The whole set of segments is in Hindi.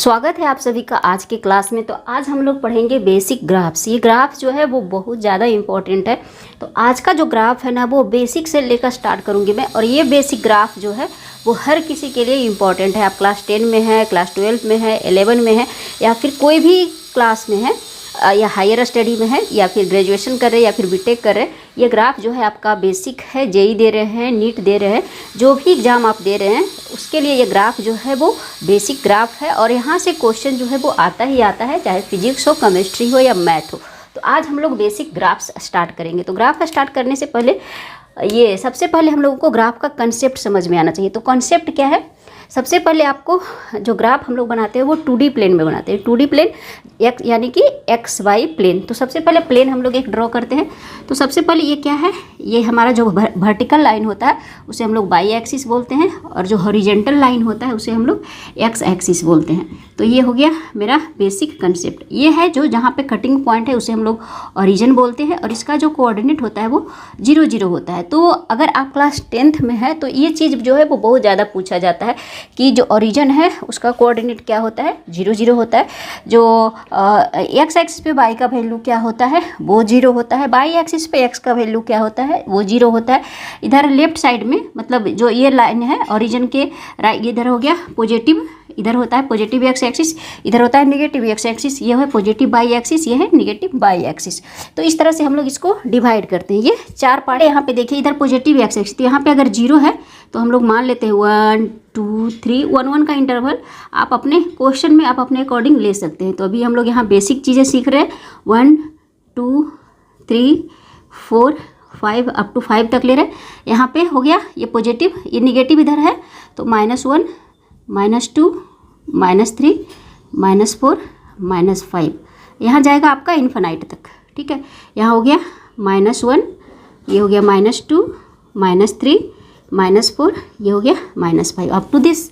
स्वागत है आप सभी का आज के क्लास में। तो आज हम लोग पढ़ेंगे बेसिक ग्राफ्स। ये ग्राफ जो है वो बहुत ज़्यादा इम्पोर्टेंट है। तो आज का जो ग्राफ है ना वो बेसिक से लेकर स्टार्ट करूँगी मैं। और ये बेसिक ग्राफ जो है वो हर किसी के लिए इम्पॉर्टेंट है। आप क्लास 10 में है, क्लास 12 में है, 11 में है, या फिर कोई भी क्लास में है, या हायर स्टडी में है, या फिर ग्रेजुएशन कर रहे हैं, या फिर बीटेक कर रहे हैं। ये ग्राफ जो है आपका बेसिक है। जेई दे रहे हैं, नीट दे रहे हैं, जो भी एग्ज़ाम आप दे रहे हैं उसके लिए ये ग्राफ जो है वो बेसिक ग्राफ है। और यहाँ से क्वेश्चन जो है वो आता ही आता है, चाहे फिजिक्स हो, केमिस्ट्री हो या मैथ हो। तो आज हम लोग बेसिक ग्राफ्स स्टार्ट करेंगे। तो ग्राफ स्टार्ट करने से पहले ये सबसे पहले हम लोगों को ग्राफ का कंसेप्ट समझ में आना चाहिए। तो कंसेप्ट क्या है? सबसे पहले आपको जो ग्राफ हम लोग बनाते हैं वो 2D प्लेन में बनाते हैं। 2D प्लेन यानी कि XY प्लेन। तो सबसे पहले प्लेन हम लोग एक ड्रॉ करते हैं। तो सबसे पहले ये क्या है? ये हमारा जो वर्टिकल लाइन होता है उसे हम लोग वाई एक्सिस बोलते हैं, और जो हॉरिजेंटल लाइन होता है उसे हम लोग एक्स एक्सिस बोलते हैं। तो ये हो गया मेरा बेसिक कंसेप्ट। ये है जो जहाँ पे कटिंग पॉइंट है उसे हम लोग ओरिजिन बोलते हैं, और इसका जो कोऑर्डिनेट होता है वो 0 0 होता है। तो अगर आप क्लास 10th में है तो ये चीज़ जो है वो बहुत ज़्यादा पूछा जाता है कि जो ओरिजिन है उसका कोऑर्डिनेट क्या होता है? 0 0 होता है। जो एक्स एक्सिस पे वाई का वैल्यू क्या होता है? वो 0 होता है। वाई एक्सिस पे एक्स का वैल्यू क्या होता है? वो 0 होता है। इधर लेफ्ट साइड में मतलब जो ये लाइन है ओरिजिन के राइट, इधर हो गया पॉजिटिव, इधर होता है पॉजिटिव एक्स एक्सिस, इधर होता है नेगेटिव एक्स एक्सिस। ये है पॉजिटिव वाई एक्सिस, ये है नेगेटिव वाई एक्सिस। तो इस तरह से हम लोग इसको डिवाइड करते हैं। ये 4 पार्ट है। यहाँ पे देखिए, इधर पॉजिटिव एक्स एक्सिस, तो यहाँ पे अगर 0 है तो हम लोग मान लेते हैं 1 2 3 1 1 का इंटरवल आप अपने क्वेश्चन में आप अपने अकॉर्डिंग ले सकते हैं। तो अभी हम लोग यहाँ बेसिक चीज़ें सीख रहे हैं। 1 2 3 4 5 अप टू 5 तक ले रहे हैं। यहाँ पे हो गया ये पॉजिटिव, ये निगेटिव इधर है तो -1 -2 -3 -4 -5, यहाँ जाएगा आपका इन्फिनाइट तक। ठीक है, यहाँ हो गया -1, ये हो गया -2 -3 -4, ये हो गया -5 अप टू दिस।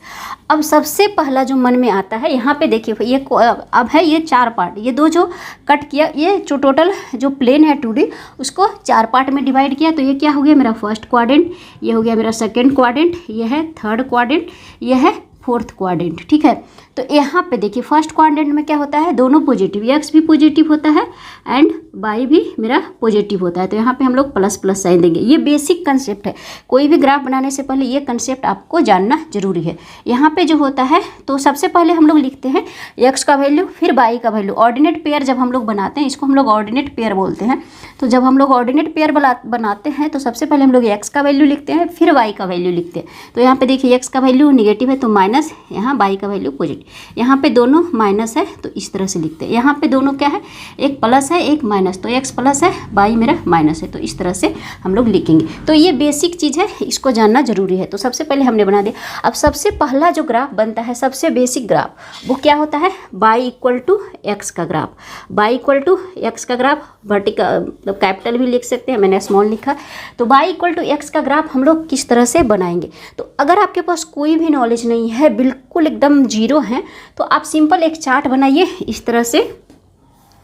अब सबसे पहला जो मन में आता है, यहाँ पे देखिए ये अब है ये 4 पार्ट, ये दो जो कट किया, ये जो टोटल जो प्लेन है 2D उसको 4 पार्ट में डिवाइड किया। तो ये क्या हो गया मेरा फर्स्ट क्वाड्रेंट, ये हो गया मेरा सेकंड क्वाड्रेंट, ये है थर्ड क्वाड्रेंट, ये है फोर्थ क्वाड्रेंट। ठीक है, तो यहाँ पे देखिए फर्स्ट क्वाड्रेंट में क्या होता है? दोनों पॉजिटिव, एक्स भी पॉजिटिव होता है एंड वाई भी मेरा पॉजिटिव होता है। तो यहाँ पे हम लोग प्लस प्लस साइन देंगे। ये बेसिक कंसेप्ट है। कोई भी ग्राफ बनाने से पहले ये कंसेप्ट आपको जानना जरूरी है। यहाँ पे जो होता है तो सबसे पहले हम लोग लिखते हैं एक्स का वैल्यू फिर वाई का वैल्यू। ऑर्डिनेट पेयर जब हम लोग बनाते हैं, इसको हम लोग ऑर्डिनेट पेयर बोलते हैं। तो जब हम लोग ऑर्डिनेट पेयर बनाते हैं तो सबसे पहले हम लोग एक्स का वैल्यू लिखते हैं, फिर वाई का वैल्यू लिखते हैं। तो यहाँ पे देखिए एक्स का वैल्यू निगेटिव है तो माइनस, यहाँ वाई का वैल्यू पॉजिटिव, यहाँ पे दोनों माइनस है तो इस तरह से लिखते हैं। यहाँ पे दोनों क्या है? एक प्लस है एक माइनस, तो एक्स प्लस है वाई मेरा माइनस है, तो इस तरह से हम लोग लिखेंगे। तो ये बेसिक चीज़ है, इसको जानना जरूरी है। तो सबसे पहले हमने बना दिया। अब सबसे पहला जो ग्राफ बनता है, सबसे बेसिक ग्राफ, वो क्या होता है? वाई इक्वल टू एक्स का graph. Y equal to x का ग्राफ वर्टिकल मतलब कैपिटल भी लिख सकते हैं, मैंने स्मॉल लिखा। तो वाई इक्वल टू एक्स का ग्राफ हम लोग किस तरह से बनाएंगे? तो अगर आपके पास कोई भी नॉलेज नहीं है, बिल्कुल एकदम जीरो है, तो आप सिंपल एक चार्ट बनाइए इस तरह से।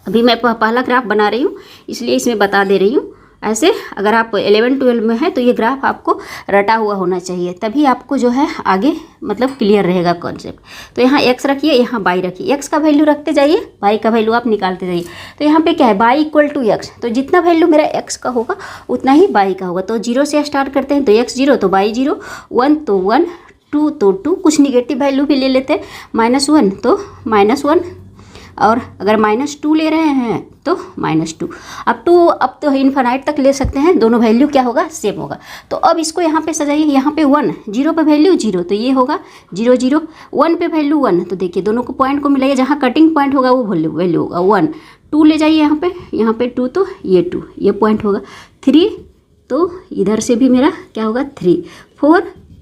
अभी मैं पहला ग्राफ बना रही हूँ इसलिए इसमें बता दे रही हूँ। ऐसे अगर आप 11-12 में है तो ये ग्राफ आपको रटा हुआ होना चाहिए, तभी आपको जो है आगे मतलब क्लियर रहेगा कॉन्सेप्ट। तो यहाँ एक्स रखिए, यहाँ वाई रखिए, एक्स का वैल्यू रखते जाइए, वाई का वैल्यू आप निकालते जाइए। तो यहाँ पे क्या है? वाई इक्वल टू एक्स, तो जितना वैल्यू मेरा एक्स का होगा उतना ही वाई का होगा। तो 0 से स्टार्ट करते हैं, तो एक्स 0 तो वाई 0, 1 तो 1, 2 तो 2, कुछ निगेटिव वैल्यू भी ले लेते हैं, -1 तो -1, और अगर -2 ले रहे हैं तो -2, अब तो इन्फिनाइट तक ले सकते हैं। दोनों वैल्यू क्या होगा? सेम होगा। तो अब इसको यहाँ पे सजाइए। यहाँ पे 1, 0 पे वैल्यू 0 तो ये होगा 0 0, 1 पे वैल्यू 1, तो देखिए दोनों को पॉइंट को मिलाइए, जहाँ कटिंग पॉइंट होगा वो वैल्यू होगा 1। 2 ले जाइए यहाँ पे 2 तो ये 2, ये पॉइंट होगा। 3 तो इधर से भी मेरा क्या होगा? 3,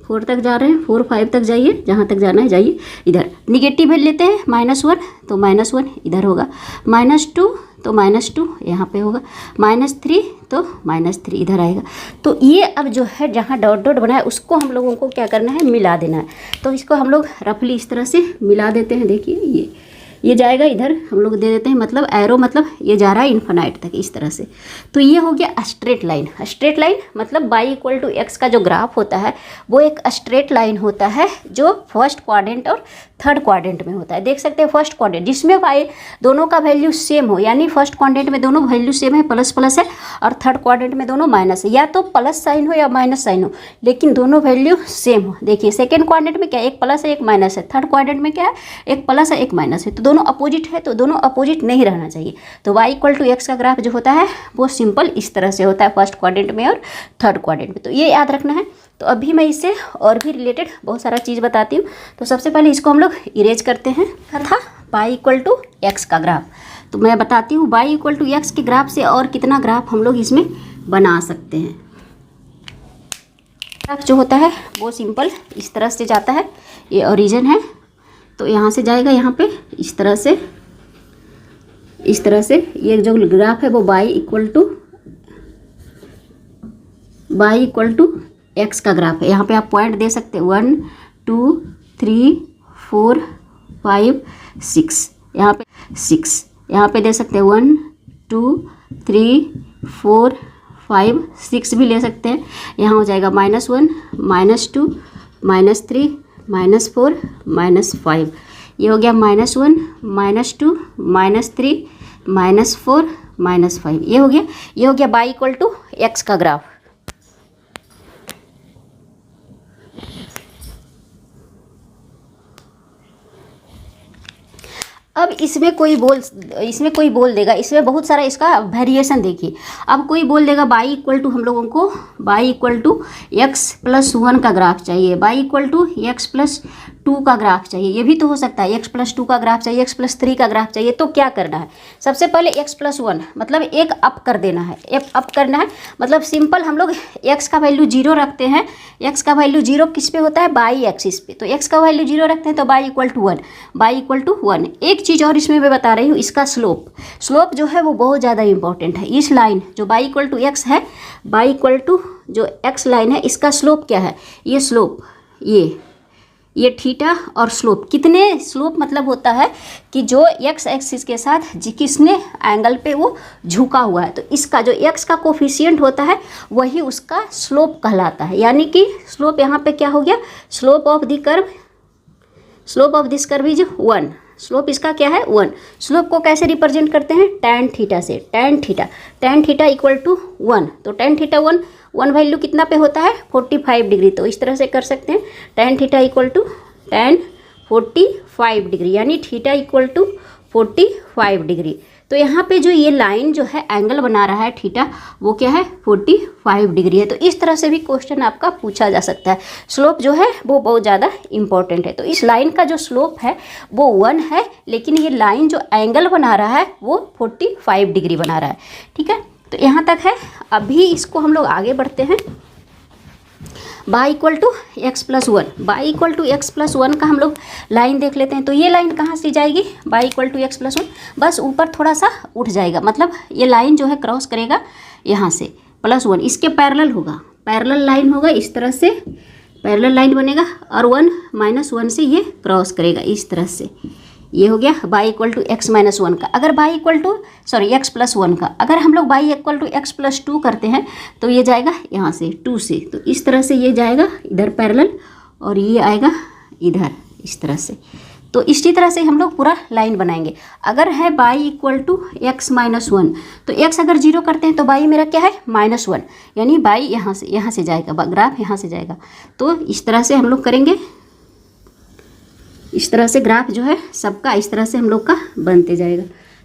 4 तक जा रहे हैं, 4 5 तक जाइए, जहाँ तक जाना है जाइए। इधर निगेटिव वैल्यू लेते हैं, -1 तो -1 इधर होगा, -2 तो -2 यहाँ पे होगा, -3 तो -3 इधर आएगा। तो ये अब जो है जहाँ डॉट डॉट बना है उसको हम लोगों को क्या करना है? मिला देना है। तो इसको हम लोग रफली इस तरह से मिला देते हैं। देखिए ये जाएगा इधर, हम लोग दे देते हैं मतलब एरो, मतलब ये जा रहा है इन्फिनाइट तक इस तरह से। तो ये हो गया स्ट्रेट लाइन। स्ट्रेट लाइन मतलब y इक्वल टू एक्स का जो ग्राफ होता है वो एक स्ट्रेट लाइन होता है जो फर्स्ट क्वाड्रेंट और थर्ड क्वाड्रेंट में होता है। देख सकते हैं फर्स्ट क्वाड्रेंट जिसमें y दोनों का वैल्यू सेम हो, यानी फर्स्ट क्वाड्रेंट में दोनों वैल्यू सेम है, प्लस प्लस है, और थर्ड क्वाड्रेंट में दोनों माइनस है, या तो प्लस साइन हो या माइनस साइन हो, लेकिन दोनों वैल्यू सेम हो। देखिए सेकेंड क्वाड्रेंट में क्या है, एक प्लस है एक माइनस है, थर्ड क्वाड्रेंट में क्या है, एक प्लस है एक माइनस है, तो दोनों अपोजिट है, तो दोनों अपोजिट नहीं रहना चाहिए। तो y इक्वल टू एक्स का ग्राफ जो होता है वो सिंपल इस तरह से होता है फर्स्ट क्वाड्रेंट में और थर्ड क्वाड्रेंट में, तो ये याद रखना है। तो अभी मैं इससे और भी रिलेटेड बहुत सारा चीज़ बताती हूँ। तो सबसे पहले इसको हम लोग इरेज करते हैं। था y इक्वल टू एक्स का ग्राफ, तो मैं बताती हूँ y इक्वल टू एक्स के ग्राफ से और कितना ग्राफ हम लोग इसमें बना सकते हैं। ग्राफ जो होता है वो सिंपल इस तरह से जाता है, ये ओरिजिन है, तो यहाँ से जाएगा यहाँ पे इस तरह से, इस तरह से। ये जो ग्राफ है वो y इक्वल टू एक्स का ग्राफ है। यहाँ पे आप पॉइंट दे सकते हैं 1 2 3 4 5 6, यहाँ पे 6, यहाँ पे दे सकते हैं 1 2 3 4 5 6 भी ले सकते हैं। यहाँ हो जाएगा -1 -2 -3 -4 -5, ये हो गया -1 -2 -3 -4 -5, ये हो गया y इक्वल टू एक्स का ग्राफ। अब इसमें कोई बोल देगा, इसमें बहुत सारा इसका वेरिएशन देखिए। अब कोई बोल देगा y इक्वल टू, हम लोगों को y equal to x plus 1 का ग्राफ चाहिए, y equal to x plus 2 का ग्राफ चाहिए, ये भी तो हो सकता है, x प्लस 2 का ग्राफ चाहिए, x प्लस 3 का ग्राफ चाहिए। तो क्या करना है, सबसे पहले x प्लस 1 मतलब एक अप कर देना है, एक अप करना है, मतलब सिंपल हम लोग x का वैल्यू 0 रखते हैं। x का वैल्यू 0 किस पे होता है, बाई एक्सिस पे, तो x का वैल्यू 0 रखते हैं तो y equal to 1, y equal to 1। एक चीज़ और इसमें मैं बता रही हूँ, इसका स्लोप जो है वो बहुत ज़्यादा इंपॉर्टेंट है। इस लाइन जो y इक्वल टू एक्स है, y इक्वल टू जो x लाइन है, इसका स्लोप क्या है, ये स्लोप, ये थीटा और स्लोप, कितने स्लोप मतलब होता है कि जो x एक्सिस के साथ किसने एंगल पे वो झुका हुआ है, तो इसका जो x का कोफिशिएंट होता है वही उसका स्लोप कहलाता है। यानी कि स्लोप यहाँ पे क्या हो गया, slope of this curve is 1, slope इसका क्या है 1। स्लोप को कैसे रिप्रेजेंट करते हैं, tan थीटा से, tan थीटा इक्वल टू 1, तो tan थीटा 1 वैल्यू कितना पे होता है 45 डिग्री, तो इस तरह से कर सकते हैं tan theta equal to tan 45 degree, यानी थीटा इक्वल टू 45 डिग्री। तो यहाँ पे जो ये लाइन जो है एंगल बना रहा है थीटा, वो क्या है 45 डिग्री है। तो इस तरह से भी क्वेश्चन आपका पूछा जा सकता है। स्लोप जो है वो बहुत ज़्यादा इंपॉर्टेंट है। तो इस लाइन का जो स्लोप है वो 1 है, लेकिन ये लाइन जो एंगल बना रहा है वो 45 डिग्री बना रहा है। ठीक है, तो यहाँ तक है। अभी इसको हम लोग आगे बढ़ते हैं। y equal to x plus 1, y equal to x plus 1 का हम लोग लाइन देख लेते हैं। तो ये लाइन कहाँ से जाएगी, y equal to x plus 1 बस ऊपर थोड़ा सा उठ जाएगा, मतलब ये लाइन जो है क्रॉस करेगा यहाँ से +1, इसके पैरेलल होगा, पैरेलल लाइन होगा, इस तरह से पैरेलल लाइन बनेगा और 1 -1 से ये क्रॉस करेगा इस तरह से। ये हो गया y equal to x minus 1 का। अगर y equal to x plus 1 का, अगर हम लोग y equal to x plus 2 करते हैं तो ये जाएगा यहाँ से 2 से, तो इस तरह से ये जाएगा इधर पैरेलल और ये आएगा इधर इस तरह से। तो इसी तरह से हम लोग पूरा लाइन बनाएंगे। अगर है y equal to x minus 1, तो x अगर 0 करते हैं तो y मेरा क्या है -1, यानी y यहाँ से जाएगा, ग्राफ यहाँ से जाएगा। तो इस तरह से हम लोग करेंगे, इस तरह से ग्राफ जो है सबका इस तरह से हम लोग का बनते जाएगा।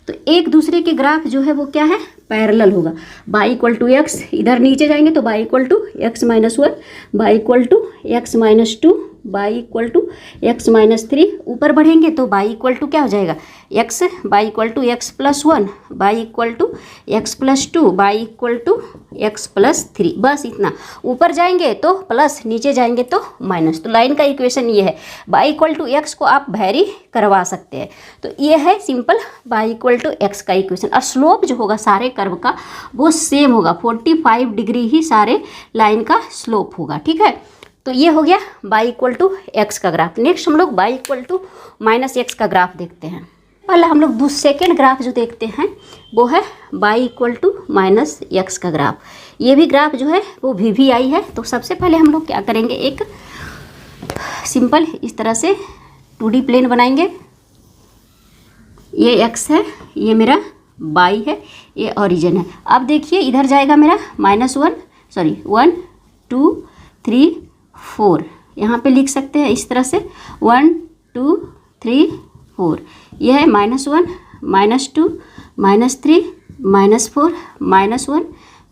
तो एक दूसरे के ग्राफ जो है वो क्या है, पैरेलल होगा। y इक्वल टू एक्स, इधर नीचे जाएंगे तो y equal to x minus 1, y equal to x minus 2, y equal to x minus 3, ऊपर बढ़ेंगे तो y इक्वल टू क्या हो जाएगा x, y equal to x plus 1, y equal to x plus 2, y equal to x plus 3, बस इतना। ऊपर जाएंगे तो प्लस, नीचे जाएंगे तो माइनस। तो लाइन का इक्वेशन ये है। y इक्वल टू एक्स को आप वेरी करवा सकते हैं। तो ये है simple y equal to x का इक्वेशन। और स्लोप जो होगा सारे कर्व का वो सेम होगा, 45 डिग्री ही सारे लाइन का स्लोप होगा। ठीक है, तो ये हो गया y इक्वल टू एक्स का ग्राफ। नेक्स्ट हम लोग y equal to minus x का ग्राफ देखते हैं। पहले हम लोग सेकेंड ग्राफ जो देखते हैं वो है y equal to minus x का ग्राफ। ये भी ग्राफ जो है वो VVI है। तो सबसे पहले हम लोग क्या करेंगे, एक सिंपल इस तरह से 2D प्लेन बनाएंगे। ये x है, ये मेरा y है, ये ओरिजिन है। अब देखिए इधर जाएगा मेरा -1 2 3 4, यहाँ पे लिख सकते हैं इस तरह से 1 2 3 4। यह है -1 -2 -3 -4 -1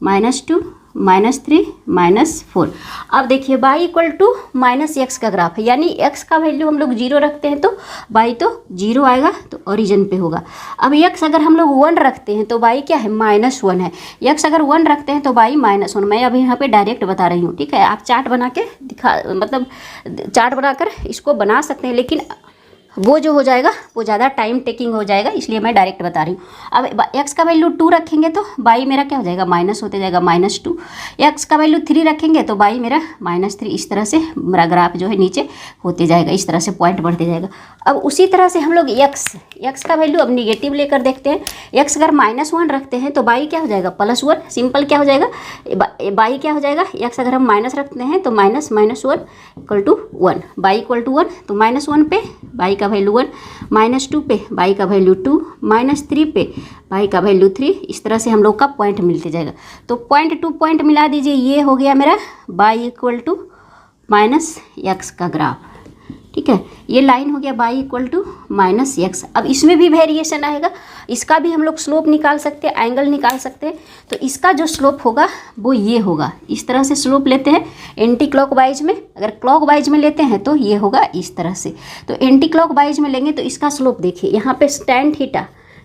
-2 -3 -4। अब देखिए y equal to minus x का ग्राफ है, यानी x का वैल्यू हम लोग 0 रखते हैं तो y तो 0 आएगा, तो ओरिजिन पे होगा। अब x अगर हम लोग 1 रखते हैं तो y क्या है, -1 है। x अगर 1 रखते हैं तो y -1। मैं अभी यहाँ पे डायरेक्ट बता रही हूँ, ठीक है। आप चार्ट बना के मतलब चार्ट बनाकर इसको बना सकते हैं, लेकिन वो जो हो जाएगा वो ज़्यादा टाइम टेकिंग हो जाएगा, इसलिए मैं डायरेक्ट बता रही हूँ। अब x का वैल्यू 2 रखेंगे तो y मेरा क्या हो जाएगा, माइनस होते जाएगा -2। x का वैल्यू 3 रखेंगे तो y मेरा -3। इस तरह से मेरा ग्राफ जो है नीचे होते जाएगा, इस तरह से पॉइंट बढ़ते जाएगा। अब उसी तरह से हम लोग x का वैल्यू अब निगेटिव लेकर देखते हैं। x अगर -1 रखते हैं तो y क्या हो जाएगा, +1। सिंपल क्या हो जाएगा, y क्या हो जाएगा, x अगर हम माइनस रखते हैं तो -1 = 1, y इक्वल टू 1, तो -1 पे y का वैल्यू 1, -2 पे y का वैल्यू 2, -3 पे y का वैल्यू 3। इस तरह से हम लोग का पॉइंट मिलते जाएगा। तो पॉइंट टू पॉइंट मिला दीजिए, ये हो गया मेरा y इक्वल टू -x का ग्राफ, ठीक है। ये लाइन हो गया y इक्वल टू -x। अब इसमें भी वेरिएशन आएगा, इसका भी हम लोग स्लोप निकाल सकते हैं, एंगल निकाल सकते हैं। तो इसका जो स्लोप होगा वो ये होगा, इस तरह से स्लोप लेते हैं एंटी क्लॉकवाइज में। अगर क्लॉकवाइज में लेते हैं तो ये होगा इस तरह से। तो एंटी क्लॉकवाइज में लेंगे तो इसका स्लोप देखिए, यहाँ पे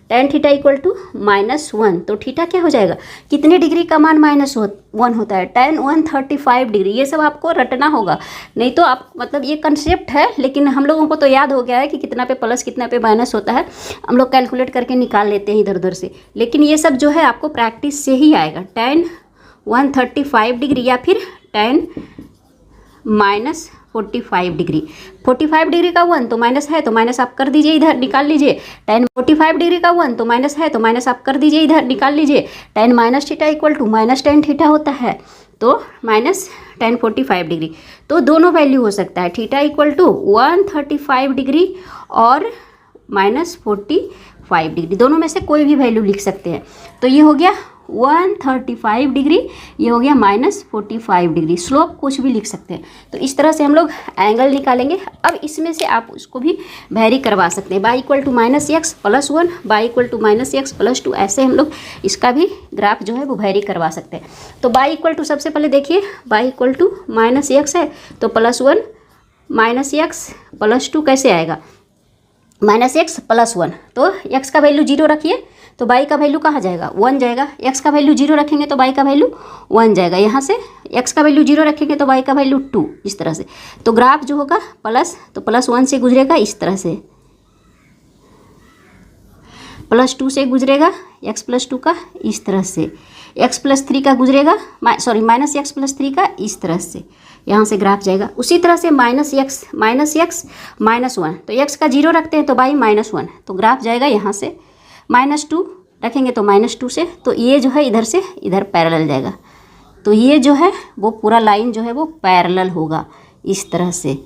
tan थीटा इक्वल टू -1। तो थीटा क्या हो जाएगा, कितने डिग्री का मान -1 होता है, tan 135 डिग्री। ये सब आपको रटना होगा, नहीं तो आप मतलब ये कंसेप्ट है, लेकिन हम लोगों को तो याद हो गया है कि कितना पे प्लस कितना पे माइनस होता है। हम लोग कैलकुलेट करके निकाल लेते हैं इधर उधर से, लेकिन ये सब जो है आपको प्रैक्टिस से ही आएगा। tan 135 डिग्री या फिर tan -45 डिग्री। 45 डिग्री का 1 तो माइनस है, तो माइनस आप कर दीजिए, इधर निकाल लीजिए। tan 45 डिग्री का 1 तो माइनस है, तो माइनस आप कर दीजिए, इधर निकाल लीजिए। tan -θ इक्वल टू -tan θ होता है, तो -tan 45 डिग्री। तो दोनों वैल्यू हो सकता है, थीटा इक्वल टू 135 डिग्री और -45 डिग्री, दोनों में से कोई भी वैल्यू लिख सकते हैं। तो ये हो गया 135 डिग्री, ये हो गया -45 डिग्री। स्लोप कुछ भी लिख सकते हैं। तो इस तरह से हम लोग एंगल निकालेंगे। अब इसमें से आप उसको भी वेरी करवा सकते हैं, y equal to -x + 1, y equal to -x + 2। ऐसे हम लोग इसका भी ग्राफ जो है वो वेरी करवा सकते हैं। तो y इक्वल टू सबसे पहले देखिए, y इक्वल टू -x है तो +1 -x + 2 कैसे आएगा, -x + 1। तो x का वैल्यू 0 रखिए तो y का वैल्यू कहाँ जाएगा, 1 जाएगा। x का वैल्यू 0 रखेंगे तो y का वैल्यू 1 जाएगा। यहाँ से x का वैल्यू 0 रखेंगे तो y का वैल्यू 2, इस तरह से। तो ग्राफ जो होगा प्लस, तो +1 से गुजरेगा इस तरह से, +2 से गुजरेगा x + 2 का इस तरह से, x + 3 का गुजरेगा -x + 3 का इस तरह से, यहाँ से ग्राफ जाएगा। उसी तरह से -x -1, तो x का 0 रखते हैं तो y -1, तो ग्राफ जाएगा यहाँ से। -2 रखेंगे तो -2 से, तो ये जो है इधर से इधर पैरेलल जाएगा। तो ये जो है वो पूरा लाइन जो है वो पैरेलल होगा इस तरह से।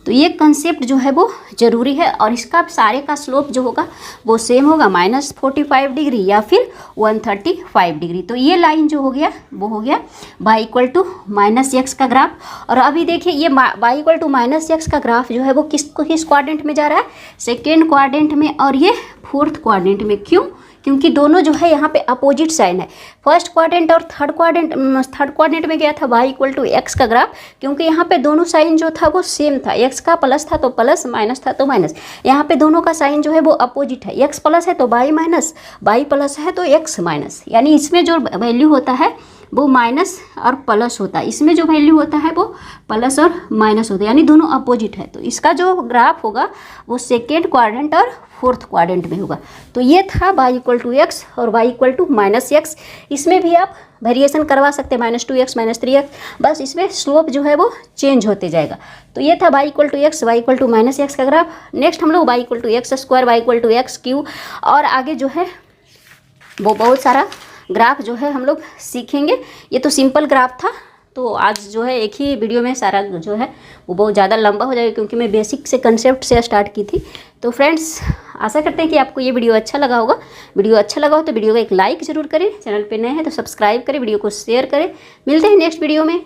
तो ये कंसेप्ट जो है वो ज़रूरी है, और इसका सारे का स्लोप जो होगा वो सेम होगा, -45 डिग्री या फिर 135 डिग्री। तो ये लाइन जो हो गया वो हो गया y इक्वल टू -x का ग्राफ। और अभी देखिए ये y इक्वल टू -x का ग्राफ जो है वो किस क्वाड्रेंट में जा रहा है, सेकेंड क्वाड्रेंट में, और ये फोर्थ क्वाड्रेंट में। क्यों, क्योंकि दोनों जो है यहाँ पे अपोजिट साइन है। फर्स्ट क्वाड्रेंट और थर्ड क्वाड्रेंट में गया था y इक्वल टू x का ग्राफ, क्योंकि यहाँ पे दोनों साइन जो था वो सेम था। x का प्लस था तो प्लस, माइनस था तो माइनस। यहाँ पे दोनों का साइन जो है वो अपोजिट है, x प्लस है तो y माइनस, y प्लस है तो x माइनस। यानी इसमें जो वैल्यू होता है वो माइनस और प्लस होता है, इसमें जो वैल्यू होता है वो प्लस और माइनस होता है, यानी दोनों अपोजिट है। तो इसका जो ग्राफ होगा वो सेकेंड क्वाड्रेंट और फोर्थ क्वाड्रेंट में होगा। तो ये था y इक्वल टू एक्स और y equal to minus x. इसमें भी आप वेरिएशन करवा सकते हैं, -2x -3x, बस इसमें स्लोप जो है वो चेंज होते जाएगा। तो ये था y equal to x, y equal to minus x का ग्राफ। नेक्स्ट हम लोग y equal to x square, y equal to x cube और आगे जो है वो बहुत सारा ग्राफ जो है हम लोग सीखेंगे। ये तो सिंपल ग्राफ था, तो आज जो है एक ही वीडियो में सारा जो है वो बहुत ज़्यादा लंबा हो जाएगा, क्योंकि मैं बेसिक से कंसेप्ट से स्टार्ट की थी। तो फ्रेंड्स, आशा करते हैं कि आपको ये वीडियो अच्छा लगा होगा। वीडियो अच्छा लगा हो तो वीडियो को एक लाइक ज़रूर करें, चैनल पे नए हैं तो सब्सक्राइब करें, वीडियो को शेयर करें। मिलते हैं नेक्स्ट वीडियो में।